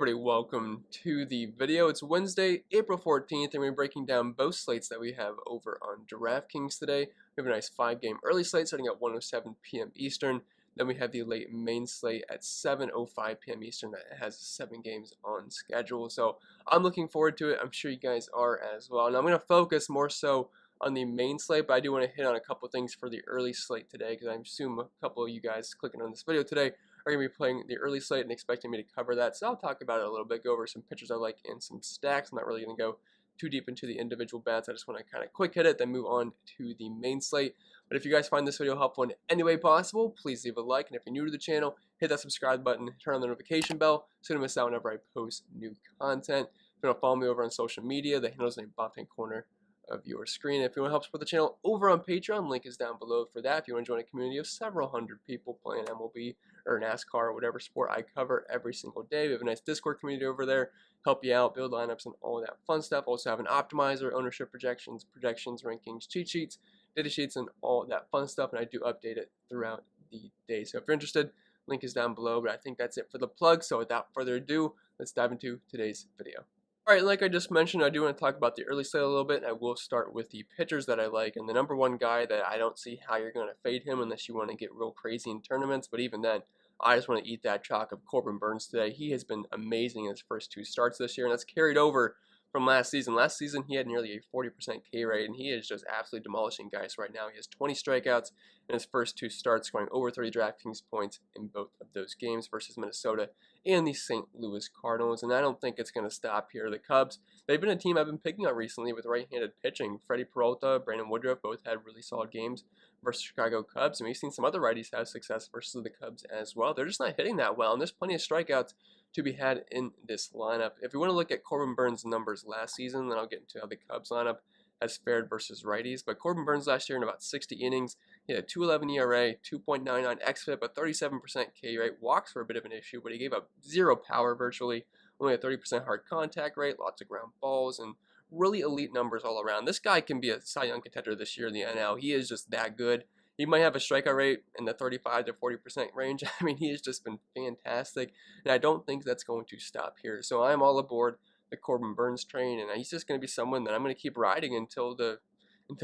everybody, welcome to the video. It's Wednesday, April 14th, and we're breaking down both slates that we have over on DraftKings today. We have a nice 5-game early slate starting at 1:07 p.m. Eastern. Then we have the late main slate at 7:05 p.m. Eastern that has 7 games on schedule. So I'm looking forward to it. I'm sure you guys are as well. And I'm going to focus more so on the main slate, but I do want to hit on a couple things for the early slate today because I assume a couple of you guys clicking on this video today are going to be playing the early slate and expecting me to cover that. So I'll talk about it a little bit, go over some pitchers I like and some stacks. I'm not really going to go too deep into the individual bats. I just want to kind of quick hit it, then move on to the main slate. But if you guys find this video helpful in any way possible, please leave a like. And if you're new to the channel, hit that subscribe button, turn on the notification bell so you don't miss out whenever I post new content. If you want to follow me over on social media, the handle is in the bottom corner of your screen. If you want to help support the channel over on Patreon, link is down below for that. If you want to join a community of several hundred people playing MLB or NASCAR or whatever sport I cover every single day, we have a nice Discord community over there, help you out, build lineups and all that fun stuff. Also have an optimizer, ownership projections, rankings, cheat sheets, data sheets, and all that fun stuff, and I do update it throughout the day. So if you're interested, link is down below, but I think that's it for the plug. So without further ado, let's dive into today's video. Alright, like I just mentioned, I do want to talk about the early slate a little bit, and I will start with the pitchers that I like. And the number one guy that I don't see how you're going to fade him unless you want to get real crazy in tournaments, but even then, I just want to eat that chalk of Corbin Burns today. He has been amazing in his first 2 starts this year, and that's carried over from last season. Last season, he had nearly a 40% K rate, and he is just absolutely demolishing guys right now. He has 20 strikeouts in his first 2 starts, scoring over 30 DraftKings points in both of those games versus Minnesota and the St. Louis Cardinals. And I don't think it's going to stop here. The Cubs, they've been a team I've been picking up recently with right-handed pitching. Freddie Peralta, Brandon Woodruff both had really solid games versus Chicago Cubs, and we've seen some other righties have success versus the Cubs as well. They're just not hitting that well, and there's plenty of strikeouts to be had in this lineup. If you want to look at Corbin Burns' numbers last season, then I'll get into how the Cubs lineup has fared versus righties. But Corbin Burns last year in about 60 innings, he had a 2.11 ERA, 2.99 xFIP, a 37% K rate. Walks were a bit of an issue, but he gave up 0 power virtually, only a 30% hard contact rate, lots of ground balls, and really elite numbers all around. This guy can be a Cy Young contender this year in the NL. He is just that good. He might have a strikeout rate in the 35 to 40% range. I mean, he has just been fantastic, and I don't think that's going to stop here. So I'm all aboard the Corbin Burns train, and he's just going to be someone that I'm going to keep riding until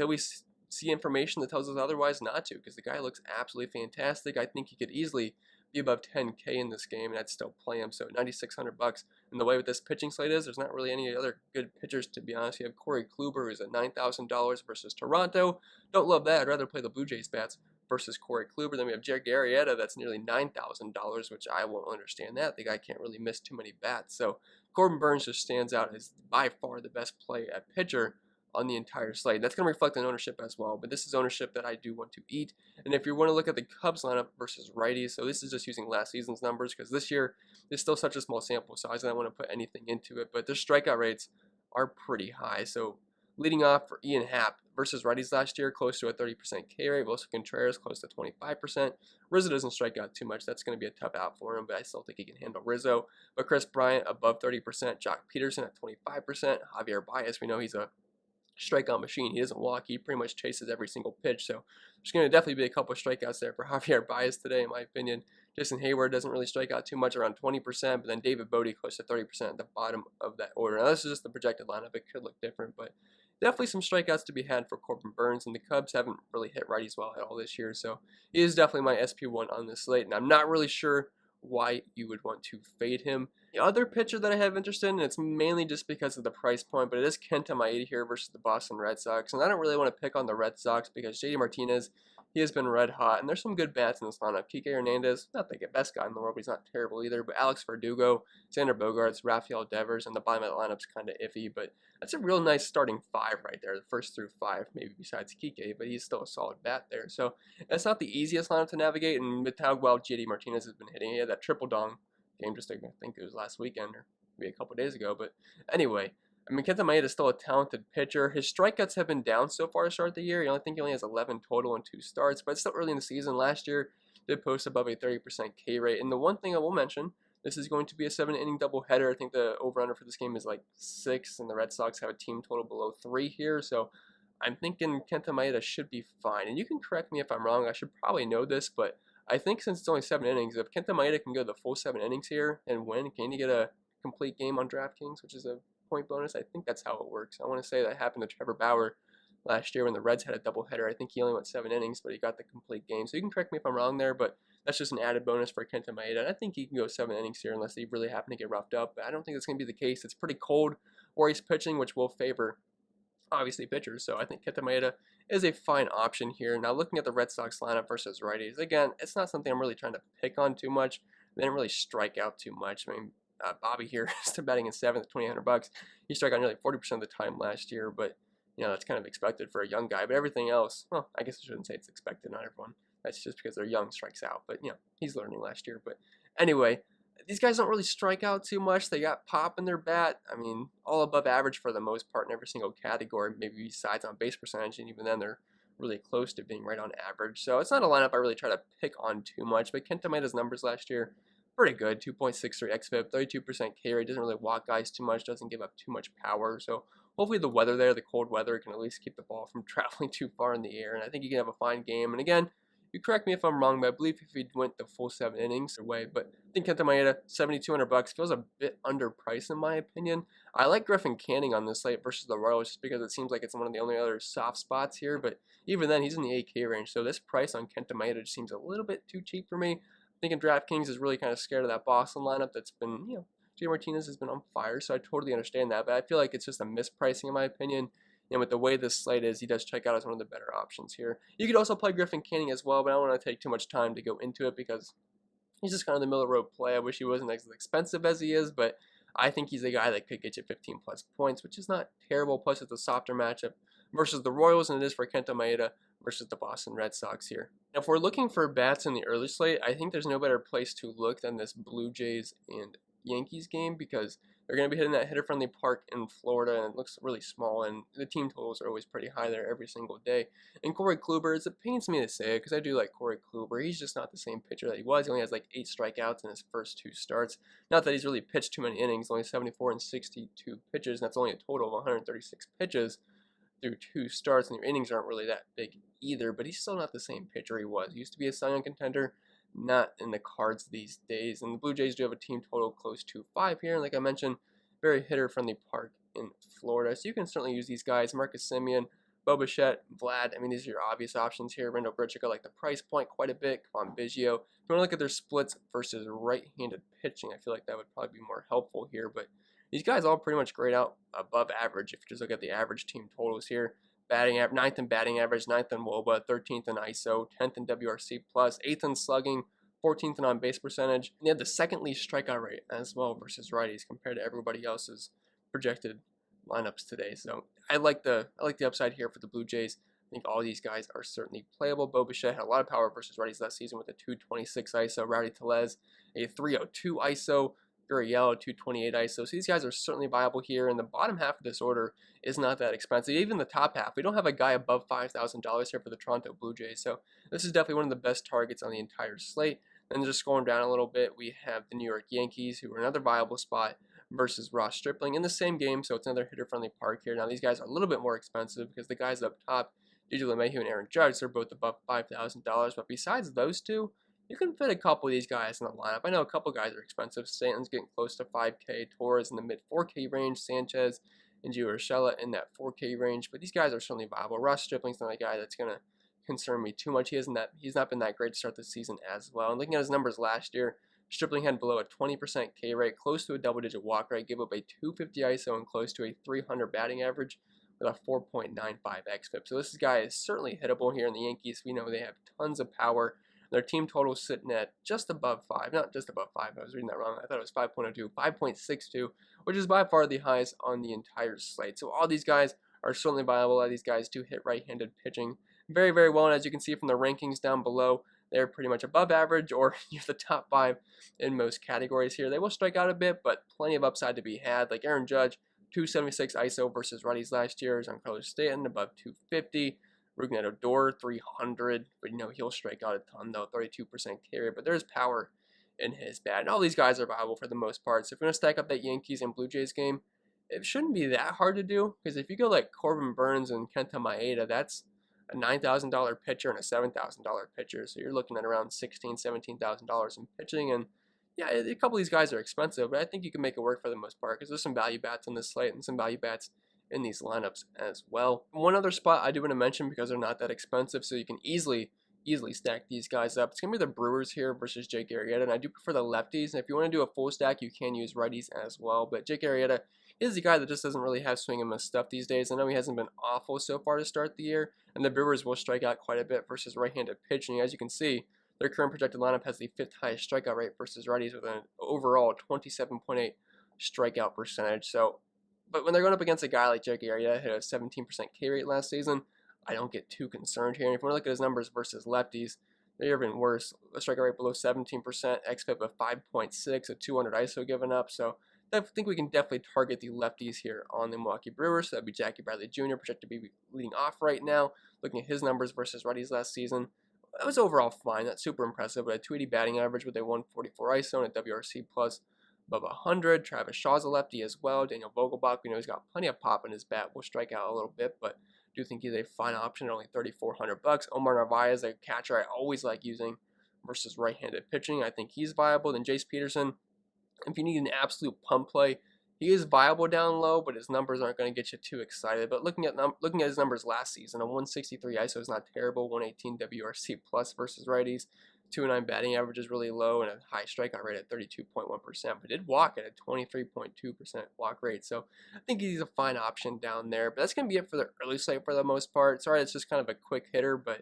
we see information that tells us otherwise not to, because the guy looks absolutely fantastic. I think he could easily be above 10K in this game, and I'd still play him. So $9,600. And the way with this pitching slate is, there's not really any other good pitchers, to be honest. You have Cory Kluber, who's at $9,000 versus Toronto. Don't love that. I'd rather play the Blue Jays bats versus Cory Kluber. Then we have Jared Arrieta, that's nearly $9,000, which I won't understand that. The guy can't really miss too many bats. So Corbin Burns just stands out as by far the best play at pitcher on the entire slate. That's going to reflect on ownership as well, but this is ownership that I do want to eat. And if you want to look at the Cubs lineup versus righties, so this is just using last season's numbers because this year is still such a small sample size, and I don't want to put anything into it, but their strikeout rates are pretty high. So leading off for Ian Happ versus righties last year, close to a 30% K rate. Wilson Contreras close to 25%. Rizzo doesn't strike out too much. That's going to be a tough out for him, but I still think he can handle Rizzo. But Chris Bryant above 30%. Jock Peterson at 25%. Javier Baez, we know he's a strikeout machine. He doesn't walk. He pretty much chases every single pitch. So there's going to definitely be a couple of strikeouts there for Javier Baez today, in my opinion. Jason Hayward doesn't really strike out too much, around 20%, but then David Bodie close to 30% at the bottom of that order. Now, this is just the projected lineup. It could look different, but definitely some strikeouts to be had for Corbin Burns, and the Cubs haven't really hit righties well at all this year, so he is definitely my SP1 on this slate, and I'm not really sure why you would want to fade him. The other pitcher that I have interest in, and it's mainly just because of the price point, but it is Kenta Maeda here versus the Boston Red Sox, and I don't really want to pick on the Red Sox because JD Martinez, he has been red hot, and there's some good bats in this lineup. Kike Hernandez, not the best guy in the world, but he's not terrible either, but Alex Verdugo, Xander Bogaerts, Rafael Devers, and the bottom of the lineup's kind of iffy, but that's a real nice starting 5 right there, the first through 5, maybe besides Kike, but he's still a solid bat there. So that's not the easiest lineup to navigate, and with how well JD Martinez has been hitting, he had that triple dong game just, I think it was last weekend or maybe a couple days ago, but anyway, I mean, Kenta Maeda is still a talented pitcher. His strikeouts have been down so far to start the year. I think he only has 11 total in 2 starts, but it's still early in the season. Last year, did post above a 30% K rate. And the one thing I will mention, this is going to be a 7-inning doubleheader. I think the over-under for this game is like 6, and the Red Sox have a team total below 3 here. So I'm thinking Kenta Maeda should be fine. And you can correct me if I'm wrong. I should probably know this, but I think since it's only 7 innings, if Kenta Maeda can go the full 7 innings here and win, can he get a complete game on DraftKings, which is a point bonus. I think that's how it works. I want to say that happened to Trevor Bauer last year when the Reds had a doubleheader. I think he only went 7 innings, but he got the complete game. So you can correct me if I'm wrong there, but that's just an added bonus for Kenta Maeda. I think he can go 7 innings here unless they really happen to get roughed up, but I don't think that's going to be the case. It's pretty cold where he's pitching, which will favor, obviously, pitchers. So I think Kenta Maeda is a fine option here. Now, looking at the Red Sox lineup versus righties, again, it's not something I'm really trying to pick on too much. They didn't really strike out too much. I mean, Bobby here is batting in 7th at $2,800. He struck out nearly 40% of the time last year, but that's kind of expected for a young guy. But everything else, well, I guess I shouldn't say it's expected. Not everyone. That's just because they're young strikes out. But he's learning last year. But anyway, these guys don't really strike out too much. They got pop in their bat. I mean, all above average for the most part in every single category, maybe besides on base percentage, and even then they're really close to being right on average. So it's not a lineup I really try to pick on too much. But Kenta Maeda's numbers last year, pretty good. 2.63 xFIP, 32% K rate, doesn't really walk guys too much, doesn't give up too much power. So hopefully the weather there, the cold weather, can at least keep the ball from traveling too far in the air. And I think he can have a fine game. And again, you correct me if I'm wrong, but I believe if he went the full 7 innings away. But I think Kenta Maeda, $7,200, feels a bit underpriced in my opinion. I like Griffin Canning on this slate versus the Royals just because it seems like it's one of the only other soft spots here. But even then, he's in the 8K range. So this price on Kenta Maeda just seems a little bit too cheap for me. I think DraftKings is really kind of scared of that Boston lineup that's been, J. Martinez has been on fire, so I totally understand that. But I feel like it's just a mispricing in my opinion. And with the way this slate is, he does check out as one of the better options here. You could also play Griffin Canning as well, but I don't want to take too much time to go into it because he's just kind of the middle of the road play. I wish he wasn't as expensive as he is, but I think he's a guy that could get you 15 plus points, which is not terrible. Plus, it's a softer matchup versus the Royals than it is for Kenta Maeda versus the Boston Red Sox here. Now, if we're looking for bats in the early slate, I think there's no better place to look than this Blue Jays and Yankees game because they're going to be hitting that hitter-friendly park in Florida, and it looks really small, and the team totals are always pretty high there every single day. And Cory Kluber, it pains me to say it because I do like Cory Kluber. He's just not the same pitcher that he was. He only has like 8 strikeouts in his first 2 starts. Not that he's really pitched too many innings, only 74 and 62 pitches, and that's only a total of 136 pitches through 2 starts, and your innings aren't really that big either, but he's still not the same pitcher he was. He used to be a Cy Young contender, not in the cards these days. And the Blue Jays do have a team total close to 5 here, and like I mentioned, very hitter-friendly park in Florida. So you can certainly use these guys, Marcus Semien, Bo Bichette, Vlad. I mean, these are your obvious options here. Randall Grichuk, I like the price point quite a bit. Come on, Biggio. If you want to look at their splits versus right-handed pitching, I feel like that would probably be more helpful here, but these guys all pretty much grade out above average if you just look at the average team totals here. 9th in batting average, 9th in WOBA, 13th in ISO, 10th in WRC+, 8th in slugging, 14th in on-base percentage. And they have the 2nd least strikeout rate as well versus righties compared to everybody else's projected lineups today. So I like the upside here for the Blue Jays. I think all these guys are certainly playable. Bo Bichette had a lot of power versus righties last season with a 226 ISO. Rowdy Tellez, a 302 ISO. Yellow, 228 ISO. So these guys are certainly viable here, and the bottom half of this order is not that expensive. Even the top half, we don't have a guy above $5,000 here for the Toronto Blue Jays. So this is definitely one of the best targets on the entire slate. Then just scrolling down a little bit, we have the New York Yankees, who are another viable spot, versus Ross Stripling in the same game. So it's another hitter-friendly park here. Now these guys are a little bit more expensive because the guys up top, DJ LeMahieu and Aaron Judge, they're both above $5,000. But besides those two, you can fit a couple of these guys in the lineup. I know a couple guys are expensive. Stanton's getting close to 5K. Torres in the mid 4K range. Sanchez and Gio Urshela in that 4K range. But these guys are certainly viable. Ross Stripling's not a guy that's going to concern me too much. He's not been that great to start the season as well. And looking at his numbers last year, Stripling had below a 20% K rate, close to a double-digit walk rate, gave up a 250 ISO and close to a 300 batting average with a 4.95 xFIP. So this guy is certainly hittable here in the Yankees. We know they have tons of power. Their team total is sitting at just above 5, not just above 5, I was reading that wrong, I thought it was 5.02, 5.62, which is by far the highest on the entire slate. So all these guys are certainly viable. A lot of these guys do hit right-handed pitching very, very well, and as you can see from the rankings down below, they're pretty much above average or near the top 5 in most categories here. They will strike out a bit, but plenty of upside to be had, like Aaron Judge, 276 ISO versus righties last year, Giancarlo Stanton above 250, Rougned Odor 300, but he'll strike out a ton though, 32% K rate, but there's power in his bat. And all these guys are viable for the most part. So if you're going to stack up that Yankees and Blue Jays game, it shouldn't be that hard to do, because if you go like Corbin Burns and Kenta Maeda, that's a $9,000 pitcher and a $7,000 pitcher. So you're looking at around $16,000, $17,000 in pitching, and Yeah, a couple of these guys are expensive, but I think you can make it work for the most part because there's some value bats on this slate and some value bats in these lineups as well. One other spot I do want to mention because they're not that expensive, so you can easily stack these guys up. It's gonna be the Brewers here versus Jake Arrieta, and I do prefer the lefties. And if you want to do a full stack, you can use righties as well. But Jake Arrieta is a guy that just doesn't really have swing and miss stuff these days. I know he hasn't been awful so far to start the year, and the Brewers will strike out quite a bit versus right-handed pitching. As you can see, their current projected lineup has the 5th highest strikeout rate versus righties with an overall 27.8 strikeout percentage. So, but when they're going up against a guy like Jake Arrieta, hit a 17% K rate last season, I don't get too concerned here. And if you want to look at his numbers versus lefties, they're even worse. A strikeout rate below 17%, xFIP of 5.6, a 200 ISO given up. So I think we can definitely target the lefties here on the Milwaukee Brewers. So that'd be Jackie Bradley Jr., projected to be leading off right now. Looking at his numbers versus righties last season, that was overall fine. Not super impressive, but a 280 batting average with a 144 ISO and a WRC plus above 100. Travis Shaw's a lefty as well. Daniel Vogelbach, we know he's got plenty of pop in his bat. Will strike out a little bit, but do think he's a fine option at only $3,400. Omar Narvaez, a catcher I always like using versus right-handed pitching. I think he's viable. Then Jace Peterson, if you need an absolute pump play, he is viable down low, but his numbers aren't going to get you too excited. But looking at his numbers last season, a 163 ISO is not terrible, 118 WRC plus versus righties, 209 batting average is really low, and a high strikeout rate at 32.1%. But did walk at a 23.2% walk rate, so I think he's a fine option down there. But that's going to be it for the early slate for the most part. Sorry, it's just kind of a quick hitter, but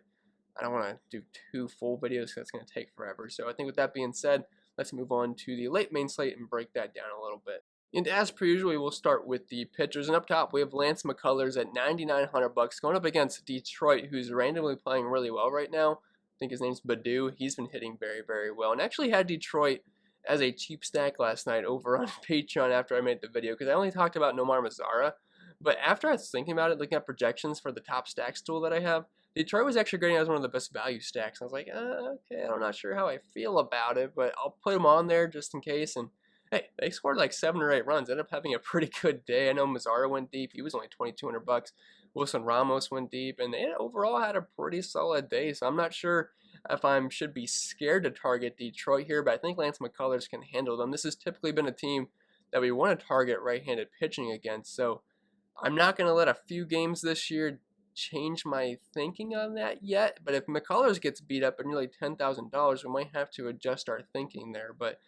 I don't want to do 2 full videos because that's going to take forever. So I think with that being said, let's move on to the late main slate and break that down a little bit. And as per usual, we'll start with the pitchers. And up top, we have Lance McCullers at $9,900 going up against Detroit, who's randomly playing really well right now. I think his name's Badu. He's been hitting very, very well. And actually had Detroit as a cheap stack last night over on Patreon after I made the video because I only talked about Nomar Mazara. But after I was thinking about it, looking at projections for the top stacks tool that I have, Detroit was actually grading as one of the best value stacks. I was like, okay, I'm not sure how I feel about it, but I'll put him on there just in case. And hey, they scored like 7 or 8 runs. Ended up having a pretty good day. I know Mazara went deep. He was only $2,200. Wilson Ramos went deep, and they overall had a pretty solid day. So I'm not sure if I should be scared to target Detroit here, but I think Lance McCullers can handle them. This has typically been a team that we want to target right-handed pitching against. So I'm not going to let a few games this year change my thinking on that yet. But if McCullers gets beat up at nearly $10,000, we might have to adjust our thinking there. But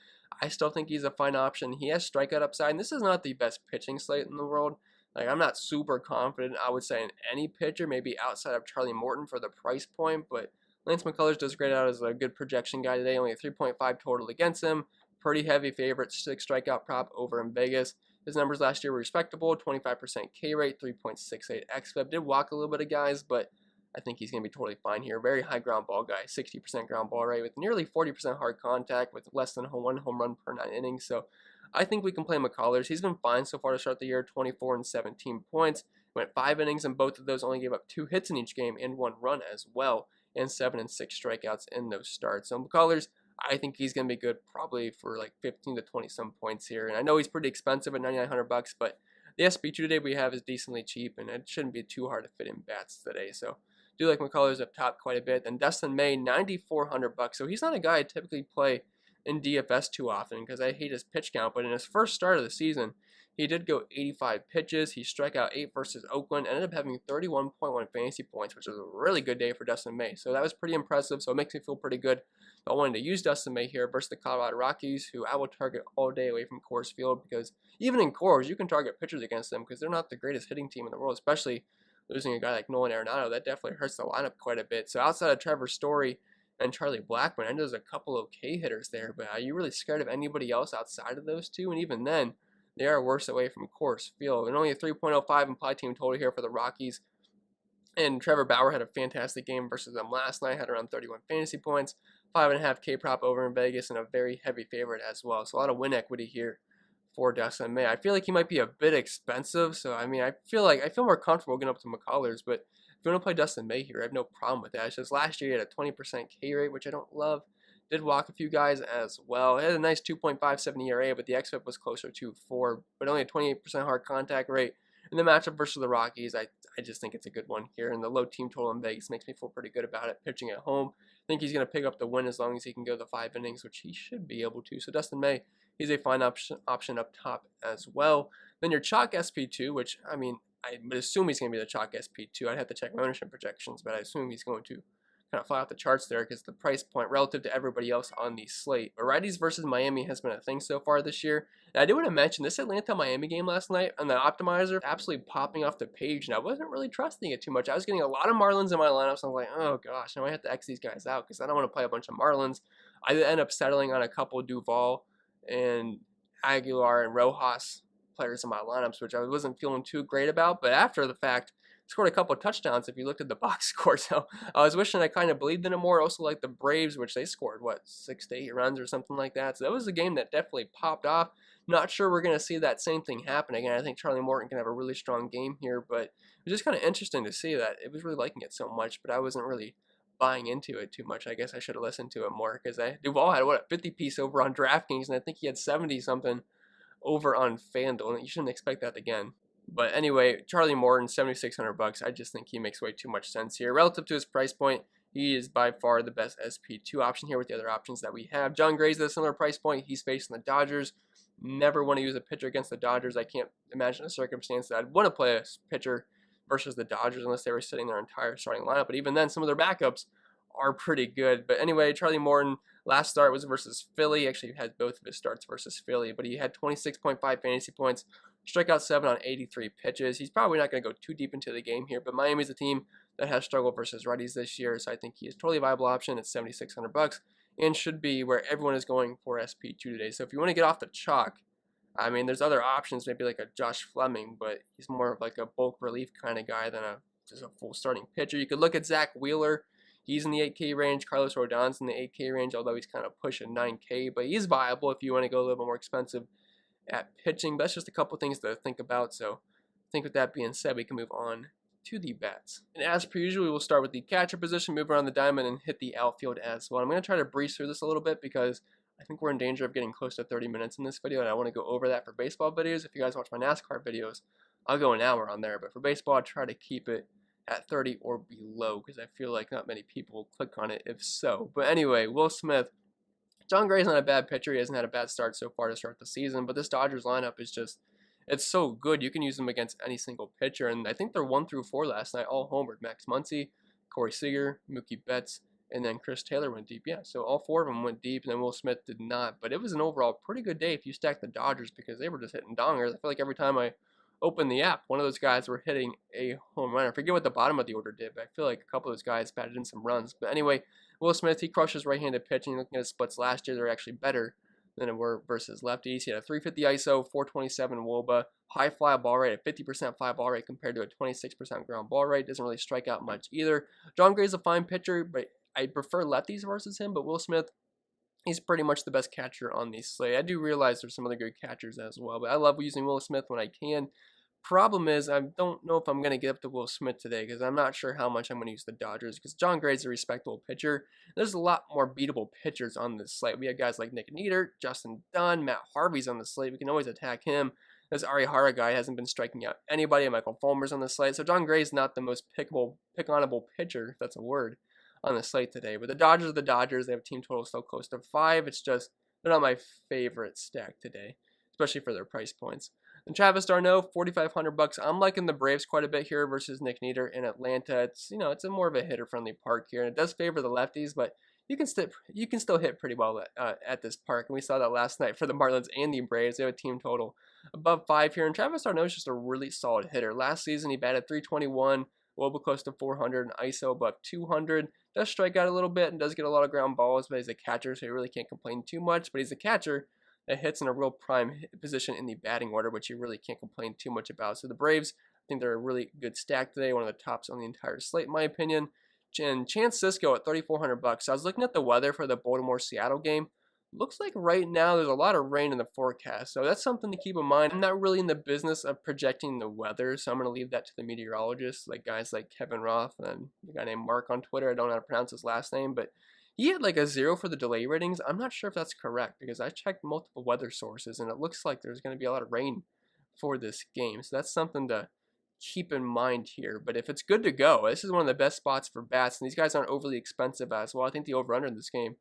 I still think he's a fine option. He has strikeout upside, and this is not the best pitching slate in the world. Like, I'm not super confident, I would say, in any pitcher, maybe outside of Charlie Morton for the price point, but Lance McCullers does great out as a good projection guy today, only a 3.5 total against him. Pretty heavy favorite, 6 strikeout prop over in Vegas. His numbers last year were respectable, 25% K rate, 3.68 xFIP. Did walk a little bit of guys, but I think he's going to be totally fine here. Very high ground ball guy, 60% ground ball rate with nearly 40% hard contact with less than 1 home run per 9 innings. So I think we can play McCullers. He's been fine so far to start the year, 24 and 17 points. Went 5 innings, and both of those only gave up 2 hits in each game and 1 run as well, and 7 and 6 strikeouts in those starts. So McCullers, I think he's going to be good probably for like 15 to 20 some points here. And I know he's pretty expensive at $9,900, but the SB2 today we have is decently cheap, and it shouldn't be too hard to fit in bats today. So do like McCullers up top quite a bit. Then Dustin May, $9,400. So he's not a guy I typically play in DFS too often because I hate his pitch count. But in his first start of the season, he did go 85 pitches. He struck out 8 versus Oakland. Ended up having 31.1 fantasy points, which was a really good day for Dustin May. So that was pretty impressive. So it makes me feel pretty good. I wanted to use Dustin May here versus the Colorado Rockies, who I will target all day away from Coors Field because even in Coors, you can target pitchers against them because they're not the greatest hitting team in the world, especially losing a guy like Nolan Arenado. That definitely hurts the lineup quite a bit. So outside of Trevor Story and Charlie Blackmon, I know there's a couple of okay hitters there, but are you really scared of anybody else outside of those two? And even then, they are worse away from Coors Field. And only a 3.05 implied team total here for the Rockies. And Trevor Bauer had a fantastic game versus them last night, had around 31 fantasy points, 5.5 K prop over in Vegas, and a very heavy favorite as well. So a lot of win equity here for Dustin May. I feel like he might be a bit expensive, so I mean, I feel more comfortable getting up to McCullers, but if you want to play Dustin May here, I have no problem with that. It's just last year he had a 20% K rate, which I don't love. Did walk a few guys as well. It had a nice 2.57 ERA, but the xFIP was closer to 4, but only a 28% hard contact rate In the matchup versus the Rockies, I just think it's a good one here, and the low team total in Vegas makes me feel pretty good about it. Pitching at home, I think he's going to pick up the win as long as he can go the 5 innings, which he should be able to. So Dustin May, he's a fine option up top as well. Then your chalk SP2, which, I mean, I would assume he's going to be the chalk SP2. I'd have to check my ownership projections, but I assume he's going to kind of fly off the charts there because the price point relative to everybody else on the slate. But Righties versus Miami has been a thing so far this year. And I do want to mention this Atlanta-Miami game last night on the optimizer absolutely popping off the page, and I wasn't really trusting it too much. I was getting a lot of Marlins in my lineups. I was like, oh gosh, I might have to X these guys out because I don't want to play a bunch of Marlins. I end up settling on a couple Duvall and Aguilar and Rojas players in my lineups, which I wasn't feeling too great about. But after the fact, scored a couple of touchdowns if you looked at the box score. So I was wishing I kind of believed in it more. Also like the Braves, which they scored, 6 to 8 runs or something like that. So that was a game that definitely popped off. Not sure we're going to see that same thing happen again. I think Charlie Morton can have a really strong game here, but it was just kind of interesting to see that. It was really liking it so much, but I wasn't really buying into it too much. I guess I should have listened to it more because Duvall had, a 50 piece over on DraftKings, and I think he had 70 something over on FanDuel, and you shouldn't expect that again. But anyway, Charlie Morton, $7,600. I just think he makes way too much sense here. Relative to his price point, he is by far the best SP2 option here with the other options that we have. John Gray's at a similar price point. He's facing the Dodgers. Never want to use a pitcher against the Dodgers. I can't imagine a circumstance that I'd want to play a pitcher versus the Dodgers unless they were sitting their entire starting lineup. But even then, some of their backups are pretty good. But anyway, Charlie Morton, last start was versus Philly. Actually, he had both of his starts versus Philly, but he had 26.5 fantasy points, strikeout 7 on 83 pitches. He's probably not going to go too deep into the game here, but Miami's a team that has struggled versus righties this year, so I think he is a totally viable option at $7,600 and should be where everyone is going for SP2 today. So if you want to get off the chalk, I mean, there's other options, maybe like a Josh Fleming, but he's more of like a bulk relief kind of guy than just a full starting pitcher. You could look at Zach Wheeler. He's in the 8K range. Carlos Rodon's in the 8K range, although he's kind of pushing 9K, but he's viable if you want to go a little bit more expensive at pitching. But that's just a couple things to think about. So I think with that being said, we can move on to the bats. And as per usual, we will start with the catcher position, move around the diamond, and hit the outfield as well. I'm going to try to breeze through this a little bit because I think we're in danger of getting close to 30 minutes in this video, and I want to go over that for baseball videos. If you guys watch my NASCAR videos, I'll go an hour on there, but for baseball, I try to keep it at 30 or below because I feel like not many people will click on it if so. But anyway, Will Smith. John Gray's not a bad pitcher. He hasn't had a bad start so far to start the season, but this Dodgers lineup is just, it's so good. You can use them against any single pitcher, and I think they're 1 through 4 last night, all homered. Max Muncy, Cory Sieger, Mookie Betts, and then Chris Taylor went deep. Yeah, so all 4 of them went deep, and then Will Smith did not. But it was an overall pretty good day if you stack the Dodgers because they were just hitting dongers. I feel like every time I open the app, one of those guys were hitting a home run. I forget what the bottom of the order did, but I feel like a couple of those guys batted in some runs. But anyway, Will Smith, he crushes right-handed pitching. Looking at his splits last year, they're actually better than it were versus lefties. He had a 350 ISO, 427 WOBA, high fly ball rate, a 50% fly ball rate compared to a 26% ground ball rate. Doesn't really strike out much either. John Gray's a fine pitcher, but I prefer lefties versus him. But Will Smith, he's pretty much the best catcher on the slate. I do realize there's some other good catchers as well, but I love using Will Smith when I can. Problem is, I don't know if I'm going to get up to Will Smith today because I'm not sure how much I'm going to use the Dodgers because John Gray's a respectable pitcher. There's a lot more beatable pitchers on this slate. We have guys like Nick Nieder, Justin Dunn, Matt Harvey's on the slate. We can always attack him. This Arihara guy hasn't been striking out anybody. Michael Fulmer's on the slate. So John Gray's not the most pick-onable pitcher, if that's a word, on the slate today. But the Dodgers are the Dodgers. They have a team total still close to 5. It's just, they're not my favorite stack today, especially for their price points. And Travis d'Arnaud, $4,500. I'm liking the Braves quite a bit here versus Nick Nieder in Atlanta. It's, it's a more of a hitter-friendly park here, and it does favor the lefties, but you can still hit pretty well at this park. And we saw that last night for the Marlins and the Braves. They have a team total above 5 here, and Travis d'Arnaud is just a really solid hitter. Last season, he batted .321, WOBA close to 400, and ISO above 200. Does strike out a little bit and does get a lot of ground balls, but he's a catcher, so he really can't complain too much. But he's a catcher that hits in a real prime position in the batting order, which you really can't complain too much about. So the Braves, I think they're a really good stack today, one of the tops on the entire slate, in my opinion. And Chance Sisco at $3,400. So I was looking at the weather for the Baltimore-Seattle game. Looks like right now there's a lot of rain in the forecast, so that's something to keep in mind. I'm not really in the business of projecting the weather, so I'm going to leave that to the meteorologists, like guys like Kevin Roth and a guy named Mark on Twitter. I don't know how to pronounce his last name, but he had like a 0 for the delay ratings. I'm not sure if that's correct because I checked multiple weather sources and it looks like there's going to be a lot of rain for this game. So that's something to keep in mind here. But if it's good to go, this is one of the best spots for bats, and these guys aren't overly expensive as well. I think the over-under in this game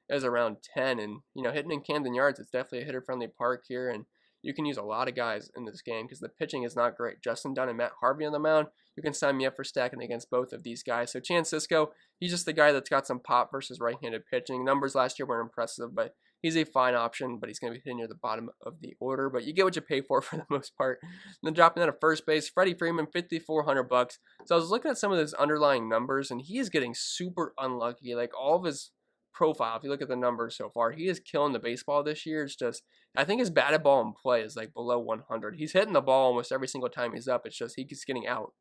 is around 10, and hitting in Camden Yards, it's definitely a hitter-friendly park here, and you can use a lot of guys in this game because the pitching is not great. Justin Dunn and Matt Harvey on the mound, you can sign me up for stacking against both of these guys. So Chan Cisco, he's just the guy that's got some pop versus right-handed pitching. Numbers last year weren't impressive, but he's a fine option, but he's going to be hitting near the bottom of the order. But you get what you pay for the most part. And then dropping out of first base, Freddie Freeman, $5,400. So I was looking at some of his underlying numbers, and he is getting super unlucky. Like all of his profile, if you look at the numbers so far, he is killing the baseball this year. It's just, I think his batted ball in play is like below 100. He's hitting the ball almost every single time he's up. It's just he keeps getting out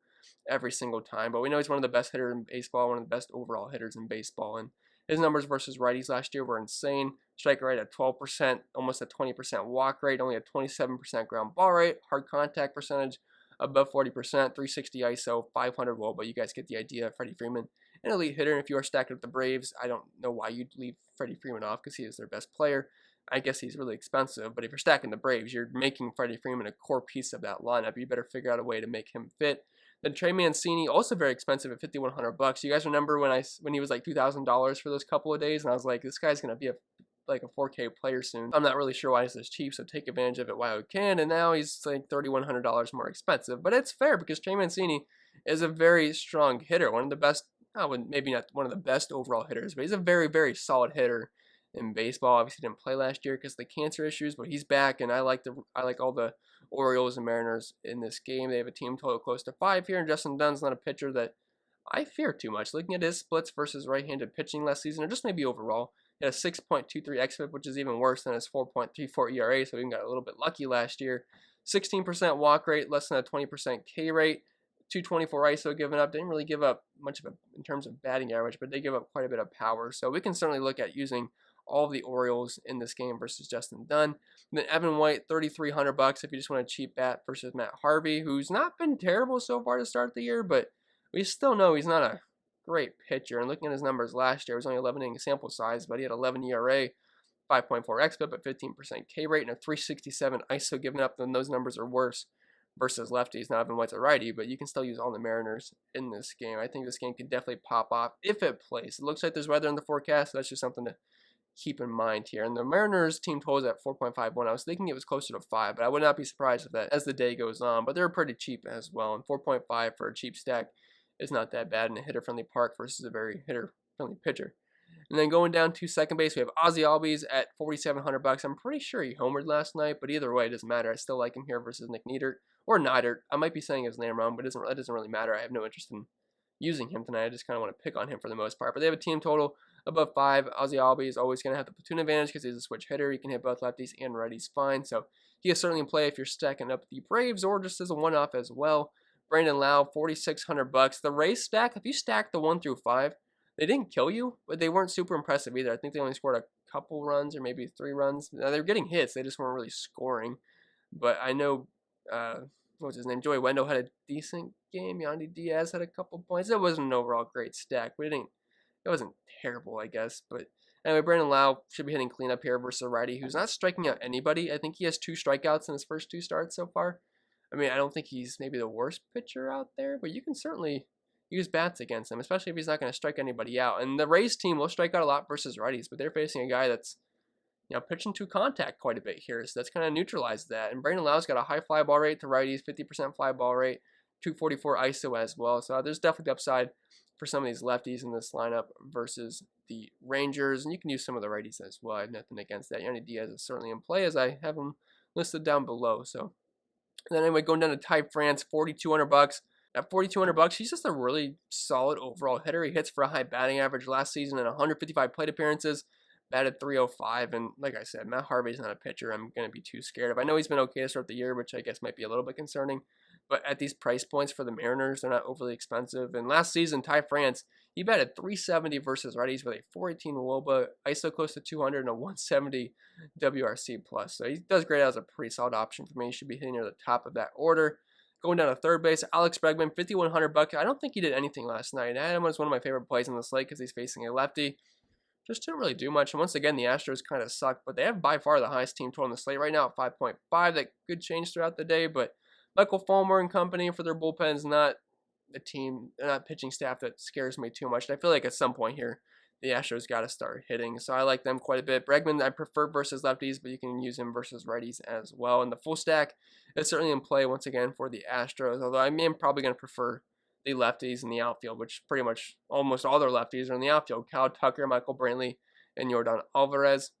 every single time. But we know he's one of the best hitters in baseball, one of the best overall hitters in baseball. And his numbers versus righties last year were insane. Strike rate at 12%, almost a 20% walk rate, only a 27% ground ball rate, hard contact percentage above 40%, 360 ISO, 500 WOBA, but you guys get the idea. Freddie Freeman, an elite hitter, and if you are stacked with the Braves, I don't know why you'd leave Freddie Freeman off because he is their best player. I guess he's really expensive, but if you're stacking the Braves, you're making Freddie Freeman a core piece of that lineup. You better figure out a way to make him fit. Then Trey Mancini, also very expensive at $5,100. You guys remember when he was like $2,000 for those couple of days, and I was like, this guy's gonna be a 4K player soon. I'm not really sure why he's this cheap, so take advantage of it while you can. And now he's like $3,100 more expensive, but it's fair because Trey Mancini is a very strong hitter, one of the best. Maybe not one of the best overall hitters, but he's a very, very solid hitter in baseball. Obviously didn't play last year because of the cancer issues, but he's back, and I like all the Orioles and Mariners in this game. They have a team total close to 5 here, and Justin Dunn's not a pitcher that I fear too much. Looking at his splits versus right-handed pitching last season, or just maybe overall, he had a 6.23 xFIP, which is even worse than his 4.34 ERA, so he got a little bit lucky last year. 16% walk rate, less than a 20% K rate. 224 ISO given up. Didn't really give up much of in terms of batting average, but they give up quite a bit of power. So we can certainly look at using all of the Orioles in this game versus Justin Dunn. And then Evan White, $3,300 if you just want a cheap bat versus Matt Harvey, who's not been terrible so far to start the year, but we still know he's not a great pitcher. And looking at his numbers last year, it was only 11 inning sample size, but he had 11 ERA, 5.4 xFIP, but 15% K rate, and a 367 ISO given up. Then those numbers are worse versus lefties. Now Evan White's a righty, but you can still use all the Mariners in this game. I think this game can definitely pop off if it plays. It looks like there's weather in the forecast, so that's just something to keep in mind here. And the Mariners team total is at 4.51. I was thinking it was closer to 5, but I would not be surprised if that as the day goes on. But they're pretty cheap as well, and 4.5 for a cheap stack is not that bad in a hitter-friendly park versus a very hitter-friendly pitcher. And then going down to second base, we have Ozzie Albies at $4,700. I'm pretty sure he homered last night, but either way, it doesn't matter. I still like him here versus Nick Neidert. Or Neidert. I might be saying his name wrong, but it doesn't really matter. I have no interest in using him tonight. I just kind of want to pick on him for the most part. But they have a team total above 5. Ozzie Albies is always going to have the platoon advantage because he's a switch hitter. He can hit both lefties and righties fine. So he is certainly in play if you're stacking up the Braves or just as a one-off as well. Brandon Lau, $4,600. The Rays stack, if you stack the 1 through 5, they didn't kill you, but they weren't super impressive either. I think they only scored a couple runs or maybe 3 runs. Now, they were getting hits. They just weren't really scoring. But I know, what's his name? Joey Wendell had a decent game. Yandy Diaz had a couple points. It wasn't an overall great stack. It wasn't terrible, I guess. But anyway, Brandon Lau should be hitting cleanup here versus a righty who's not striking out anybody. I think he has 2 strikeouts in his first 2 starts so far. I mean, I don't think he's maybe the worst pitcher out there, but you can certainly use bats against him, especially if he's not going to strike anybody out. And the Rays team will strike out a lot versus righties, but they're facing a guy that's pitching to contact quite a bit here, so that's kind of neutralized that. And Brandon Lau's got a high fly ball rate to righties, 50% fly ball rate, 244 ISO as well. So there's definitely upside for some of these lefties in this lineup versus the Rangers, and you can use some of the righties as well. I have nothing against that. Yandy Diaz is certainly in play as I have him listed down below. So and then anyway, going down to Ty France, $4,200. At $4,200, he's just a really solid overall hitter. He hits for a high batting average last season in 155 plate appearances, batted .305, and like I said, Matt Harvey's not a pitcher I'm going to be too scared of. I know he's been okay to start the year, which I guess might be a little bit concerning, but at these price points for the Mariners, they're not overly expensive. And last season, Ty France, he batted .370 versus righties with a .418 WOBA, ISO close to 200, and a 170 WRC+. So he does great as a pretty solid option for me. He should be hitting near the top of that order. Going down to third base, Alex Bregman, $5,100. I don't think he did anything last night. Adam was one of my favorite plays on the slate because he's facing a lefty. Just didn't really do much. And once again, the Astros kind of suck, but they have by far the highest team total on the slate right now at 5.5. That could change throughout the day, but Michael Fulmer and company for their bullpens, not the team, not pitching staff that scares me too much. I feel like at some point here, the Astros got to start hitting, so I like them quite a bit. Bregman, I prefer versus lefties, but you can use him versus righties as well. And the full stack is certainly in play once again for the Astros, although I am probably going to prefer the lefties in the outfield, which pretty much almost all their lefties are in the outfield. Kyle Tucker, Michael Brantley, and Yordan Alvarez.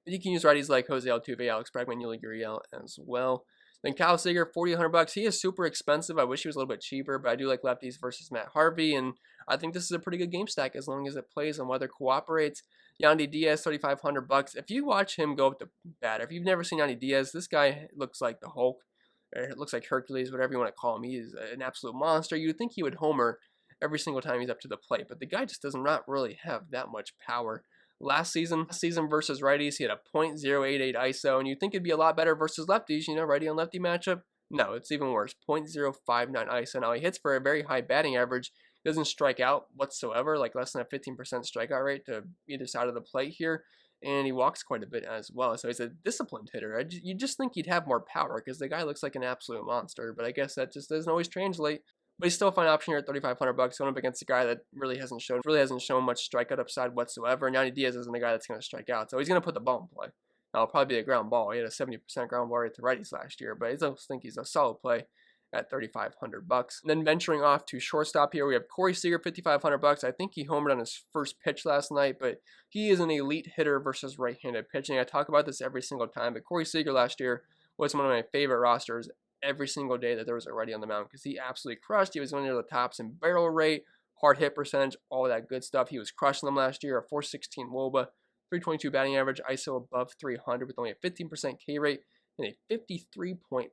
You can use righties like Jose Altuve, Alex Bregman, Yuli Gurriel as well. Then Kyle Seeger, $4,100. He is super expensive. I wish he was a little bit cheaper, but I do like lefties versus Matt Harvey, and I think this is a pretty good game stack as long as it plays and weather cooperates. Yandy Diaz, $3,500. If you watch him go up to bat, if you've never seen Yandy Diaz, this guy looks like the Hulk. It looks like Hercules, whatever you want to call him. He is an absolute monster. You'd think he would homer every single time he's up to the plate, but the guy just does not really have that much power. Last season versus righties, he had a .088 ISO, and you'd think it'd be a lot better versus lefties, righty on lefty matchup. No, it's even worse, .059 ISO. Now, he hits for a very high batting average. He doesn't strike out whatsoever, like less than a 15% strikeout rate to either side of the plate here, and he walks quite a bit as well. So he's a disciplined hitter. You just think he'd have more power because the guy looks like an absolute monster, but I guess that just doesn't always translate. But he's still a fine option here at $3,500, going up against a guy that really hasn't shown much strikeout upside whatsoever. And Yandy Diaz isn't a guy that's going to strike out, so he's going to put the ball in play. Now, it'll probably be a ground ball. He had a 70% ground ball rate to righties last year, but I still think he's a solid play at $3,500. Then venturing off to shortstop here, we have Cory Sieger, $5,500. I think he homered on his first pitch last night, but he is an elite hitter versus right-handed pitching. I talk about this every single time, but Cory Sieger last year was one of my favorite rosters every single day that there was a righty on the mound because he absolutely crushed. He was one of the tops in barrel rate, hard hit percentage, all that good stuff. He was crushing them last year. A .416 WOBA, .322 batting average, ISO above 300 with only a 15% K rate and a 53.5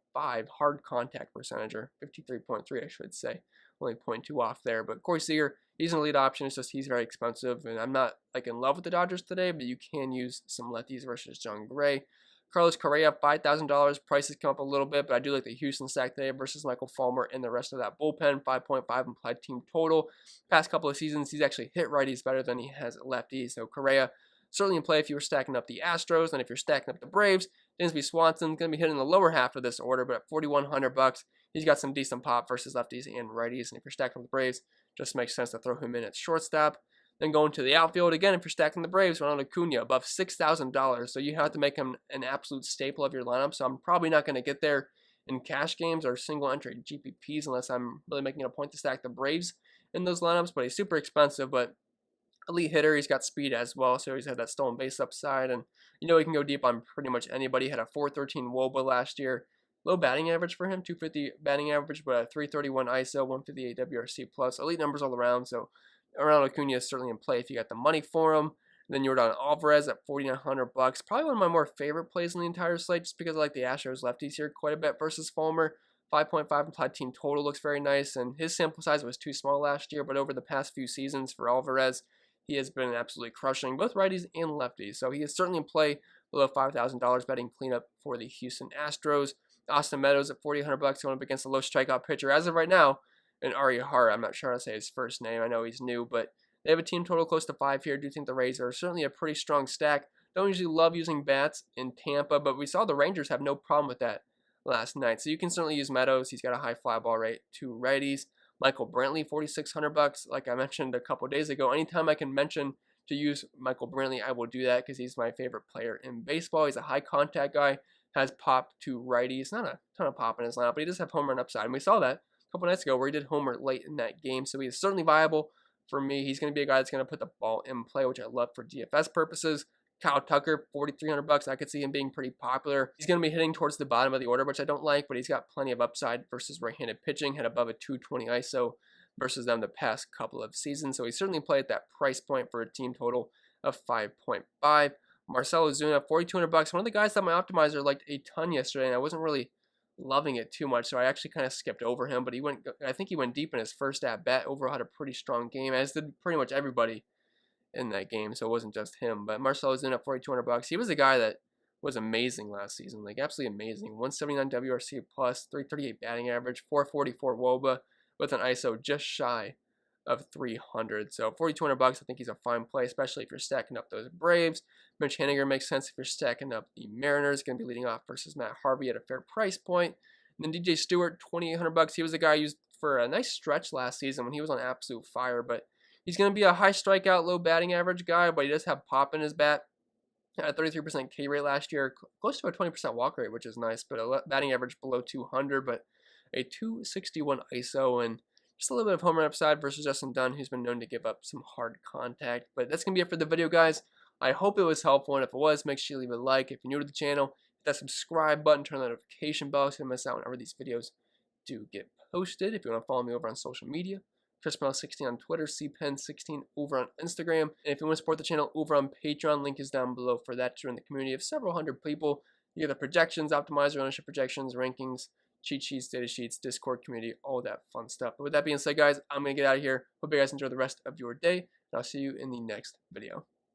hard contact percentage, or 53.3 I should say. Only 0.2 off there. But Cory Sieger, he's an elite option. It's just he's very expensive, and I'm not like in love with the Dodgers today, but you can use some lefties versus John Gray. Carlos Correa, $5,000. Prices come up a little bit, but I do like the Houston stack today versus Michael Fulmer and the rest of that bullpen. 5.5 implied team total. Past couple of seasons, he's actually hit righties better than he has lefties. So Correa, certainly in play if you were stacking up the Astros, and if you're stacking up the Braves, Dansby Swanson's going to be hitting the lower half of this order, but at $4,100, he's got some decent pop versus lefties and righties. And if you're stacking up the Braves, just makes sense to throw him in at shortstop. Then going to the outfield, again, if you're stacking the Braves, Ronald Acuna above $6,000. So you have to make him an absolute staple of your lineup. So I'm probably not going to get there in cash games or single entry GPPs unless I'm really making a point to stack the Braves in those lineups. But he's super expensive, but elite hitter. He's got speed as well, so he's had that stolen base upside. And he can go deep on pretty much anybody. He had a .413 WOBA last year. Low batting average for him, 250 batting average, but a 331 ISO, 158 WRC plus. Elite numbers all around, so Ronald Acuna is certainly in play if you got the money for him. And then Yordan Alvarez at $4,900. Probably one of my more favorite plays in the entire slate just because I like the Astros lefties here quite a bit versus Fulmer. 5.5 implied team total looks very nice, and his sample size was too small last year, but over the past few seasons for Alvarez, he has been absolutely crushing both righties and lefties. So he is certainly in play below $5,000 betting cleanup for the Houston Astros. Austin Meadows at $4,800 going up against a low strikeout pitcher as of right now. And Ari Hara, I'm not sure how to say his first name. I know he's new, but they have a team total close to 5 here. I do think the Rays are certainly a pretty strong stack. Don't usually love using bats in Tampa, but we saw the Rangers have no problem with that last night. So you can certainly use Meadows. He's got a high fly ball rate to righties. Michael Brantley, $4,600. Like I mentioned a couple days ago, anytime I can mention to use Michael Brantley, I will do that because he's my favorite player in baseball. He's a high contact guy, has pop to righties. Not a ton of pop in his lineup, but he does have home run upside. And we saw that a couple nights ago where he did homer late in that game. So he is certainly viable for me. He's going to be a guy that's going to put the ball in play, which I love for DFS purposes. Kyle Tucker, $4,300. I could see him being pretty popular. He's going to be hitting towards the bottom of the order, which I don't like, but he's got plenty of upside versus right-handed pitching. Had above a 220 ISO versus them the past couple of seasons. So he's certainly played at that price point for a team total of 5.5. Marcell Ozuna, $4,200. One of the guys that my optimizer liked a ton yesterday, and I wasn't really loving it too much, so I actually kind of skipped over him. But I think he went deep in his first at bat. Overall had a pretty strong game, as did pretty much everybody in that game, so it wasn't just him. But Marcell Ozuna at $4,200. He was a guy that was amazing last season, like absolutely amazing. 179 WRC plus, 338 batting average, 444 WOBA with an ISO just shy of 300. So $4,200, I think he's a fine play, especially if you're stacking up those Braves. Mitch Haniger makes sense if you're stacking up the Mariners. Going to be leading off versus Matt Harvey at a fair price point. And then DJ Stewart, $2,800. He was a guy I used for a nice stretch last season when he was on absolute fire, but he's going to be a high strikeout, low batting average guy, but he does have pop in his bat. Had a 33% K rate last year, close to a 20% walk rate, which is nice, but a batting average below 200, but a 261 ISO, and just a little bit of home run upside versus Justin Dunn, who's been known to give up some hard contact. But that's going to be it for the video, guys. I hope it was helpful, and if it was, make sure you leave a like. If you're new to the channel, hit that subscribe button, turn on the notification bell so you don't miss out whenever these videos do get posted. If you want to follow me over on social media, Pennell16 on Twitter, CPenn16 over on Instagram. And if you want to support the channel over on Patreon, link is down below for that. Join the community of several hundred people. You get the projections, optimizer, ownership projections, rankings, cheat sheets, data sheets, Discord community, all that fun stuff. But with that being said, guys, I'm going to get out of here. Hope you guys enjoy the rest of your day, and I'll see you in the next video.